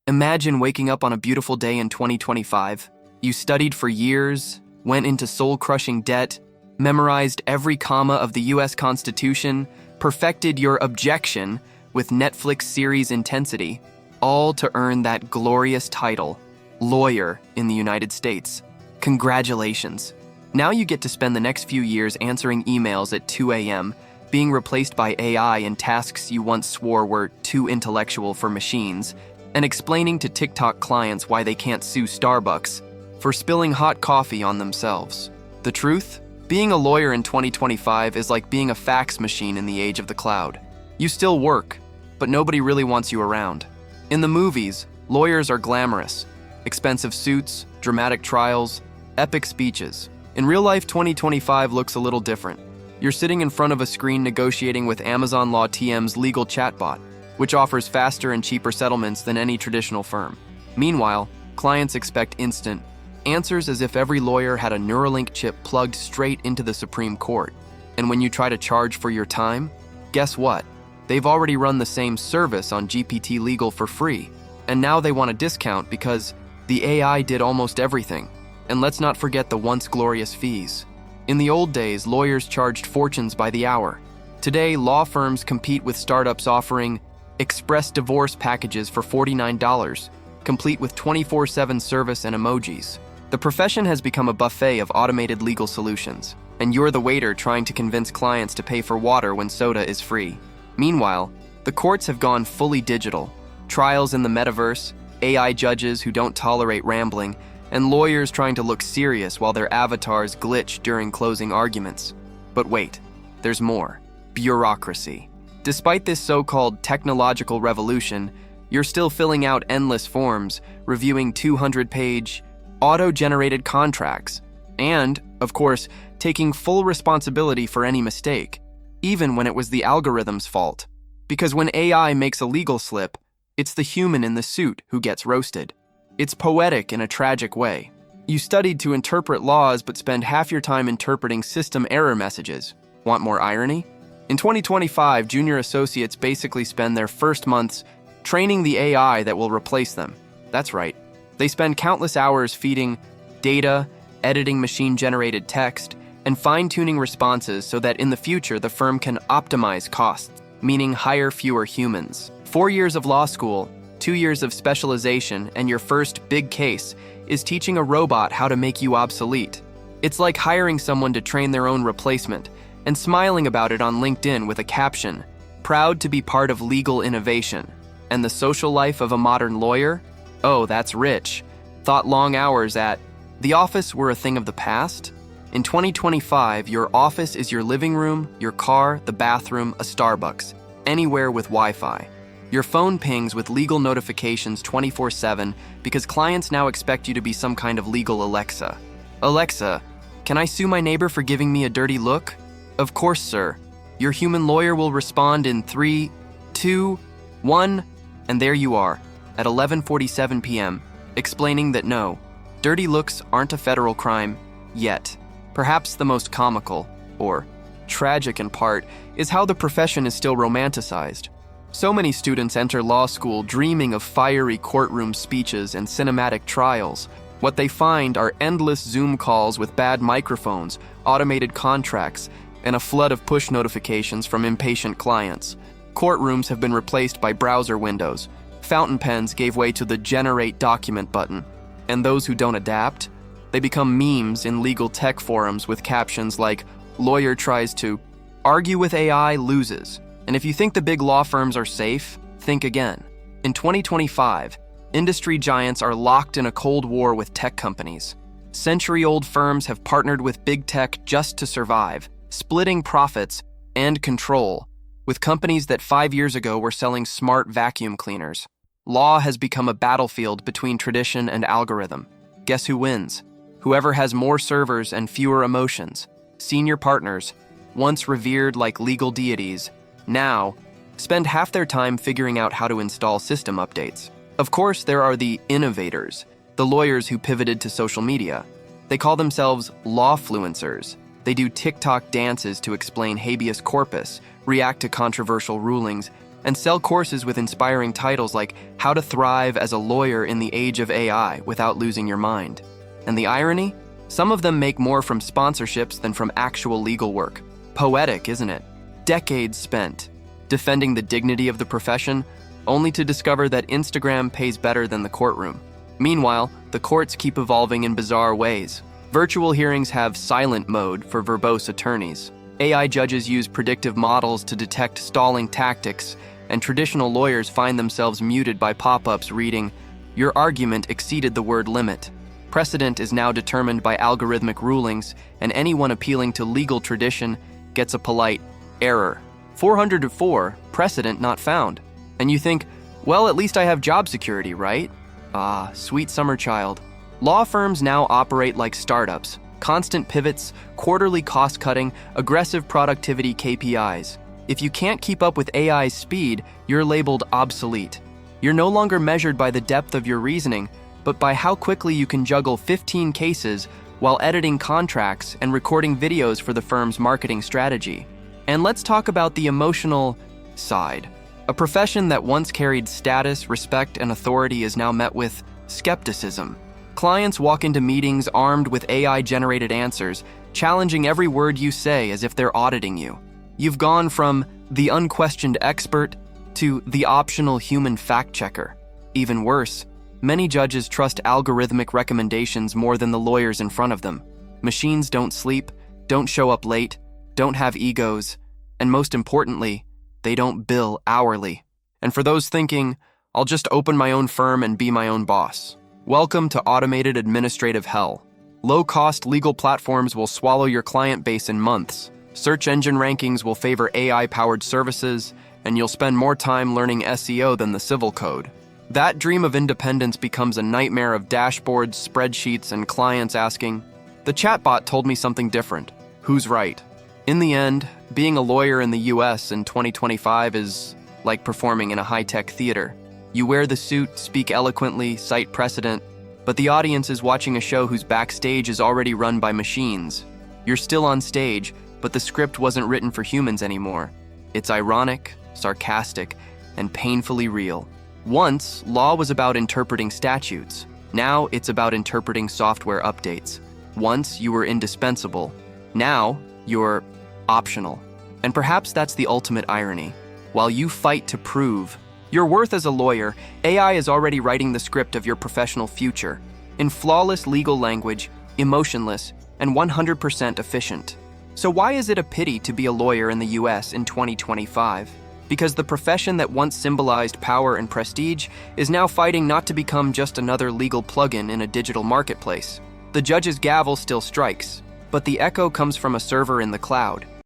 Imagine waking up on a beautiful day in 2025. You studied for years, went into soul-crushing debt, memorized every comma of the US Constitution, perfected your objection with Netflix series intensity, all to earn that glorious title, lawyer in the United States. Congratulations. Now you get to spend the next few years answering emails at 2 a.m., being replaced by AI in tasks you once swore were too intellectual for machines, and explaining to TikTok clients why they can't sue Starbucks for spilling hot coffee on themselves. The truth? Being a lawyer in 2025 is like being a fax machine in the age of the cloud. You still work, but nobody really wants you around. In the movies, lawyers are glamorous. Expensive suits, dramatic trials, epic speeches. In real life, 2025 looks a little different. You're sitting in front of a screen negotiating with Amazon Law TM's legal chatbot, which offers faster and cheaper settlements than any traditional firm. Meanwhile, clients expect instant answers as if every lawyer had a Neuralink chip plugged straight into the Supreme Court. And when you try to charge for your time, guess what? They've already run the same service on GPT Legal for free, and now they want a discount because the AI did almost everything. And let's not forget the once glorious fees. In the old days, lawyers charged fortunes by the hour. Today, law firms compete with startups offering express divorce packages for $49, complete with 24/7 service and emojis. The profession has become a buffet of automated legal solutions, and you're the waiter trying to convince clients to pay for water when soda is free. Meanwhile, the courts have gone fully digital. Trials in the metaverse, AI judges who don't tolerate rambling, and lawyers trying to look serious while their avatars glitch during closing arguments. But wait, there's more. Bureaucracy. Despite this so-called technological revolution, you're still filling out endless forms, reviewing 200-page, auto-generated contracts, and, of course, taking full responsibility for any mistake, even when it was the algorithm's fault. Because when AI makes a legal slip, it's the human in the suit who gets roasted. It's poetic in a tragic way. You studied to interpret laws but spend half your time interpreting system error messages. Want more irony? In 2025, junior associates basically spend their first months training the AI that will replace them. That's right. They spend countless hours feeding data, editing machine-generated text, and fine-tuning responses so that in the future the firm can optimize costs, meaning hire fewer humans. 4 years of law school, 2 years of specialization, and your first big case is teaching a robot how to make you obsolete. It's like hiring someone to train their own replacement and smiling about it on LinkedIn with a caption, "Proud to be part of legal innovation." And the social life of a modern lawyer? Oh, that's rich. Thought long hours at the office were a thing of the past? In 2025, your office is your living room, your car, the bathroom, a Starbucks, anywhere with Wi-Fi. Your phone pings with legal notifications 24/7 because clients now expect you to be some kind of legal Alexa. Alexa, can I sue my neighbor for giving me a dirty look? Of course, sir. Your human lawyer will respond in 3, 2, 1, and there you are, at 11:47 p.m., explaining that no, dirty looks aren't a federal crime yet. Perhaps the most comical, or tragic in part, is how the profession is still romanticized. So many students enter law school dreaming of fiery courtroom speeches and cinematic trials. What they find are endless Zoom calls with bad microphones, automated contracts, and a flood of push notifications from impatient clients. Courtrooms have been replaced by browser windows. Fountain pens gave way to the generate document button. And those who don't adapt, they become memes in legal tech forums with captions like, "Lawyer tries to argue with AI, loses." And if you think the big law firms are safe, think again. In 2025, industry giants are locked in a cold war with tech companies. Century-old firms have partnered with big tech just to survive, splitting profits and control with companies that 5 years ago were selling smart vacuum cleaners. Law has become a battlefield between tradition and algorithm. Guess who wins? Whoever has more servers and fewer emotions. Senior partners, once revered like legal deities, now spend half their time figuring out how to install system updates. Of course, there are the innovators, the lawyers who pivoted to social media. They call themselves lawfluencers. They do TikTok dances to explain habeas corpus, react to controversial rulings, and sell courses with inspiring titles like How to Thrive as a Lawyer in the Age of AI Without Losing Your Mind. And the irony? Some of them make more from sponsorships than from actual legal work. Poetic, isn't it? Decades spent defending the dignity of the profession, only to discover that Instagram pays better than the courtroom. Meanwhile, the courts keep evolving in bizarre ways. Virtual hearings have silent mode for verbose attorneys. AI judges use predictive models to detect stalling tactics, and traditional lawyers find themselves muted by pop-ups reading, "Your argument exceeded the word limit." Precedent is now determined by algorithmic rulings, and anyone appealing to legal tradition gets a polite error. 404, precedent not found. And you think, well, at least I have job security, right? Ah, sweet summer child. Law firms now operate like startups. Constant pivots, quarterly cost-cutting, aggressive productivity KPIs. If you can't keep up with AI's speed, you're labeled obsolete. You're no longer measured by the depth of your reasoning, but by how quickly you can juggle 15 cases while editing contracts and recording videos for the firm's marketing strategy. And let's talk about the emotional side. A profession that once carried status, respect, and authority is now met with skepticism. Clients walk into meetings armed with AI-generated answers, challenging every word you say as if they're auditing you. You've gone from the unquestioned expert to the optional human fact-checker. Even worse, many judges trust algorithmic recommendations more than the lawyers in front of them. Machines don't sleep, don't show up late, don't have egos, and most importantly, they don't bill hourly. And for those thinking, I'll just open my own firm and be my own boss. Welcome to automated administrative hell. Low-cost legal platforms will swallow your client base in months. Search engine rankings will favor AI-powered services, and you'll spend more time learning SEO than the civil code. That dream of independence becomes a nightmare of dashboards, spreadsheets, and clients asking, "The chatbot told me something different. Who's right?" In the end, being a lawyer in the US in 2025 is like performing in a high-tech theater. You wear the suit, speak eloquently, cite precedent, but the audience is watching a show whose backstage is already run by machines. You're still on stage, but the script wasn't written for humans anymore. It's ironic, sarcastic, and painfully real. Once, law was about interpreting statutes. Now, it's about interpreting software updates. Once, you were indispensable. Now, you're optional. And perhaps that's the ultimate irony. While you fight to prove your worth as a lawyer, AI is already writing the script of your professional future, in flawless legal language, emotionless, and 100% efficient. So why is it a pity to be a lawyer in the US in 2025? Because the profession that once symbolized power and prestige is now fighting not to become just another legal plugin in a digital marketplace. The judge's gavel still strikes, but the echo comes from a server in the cloud.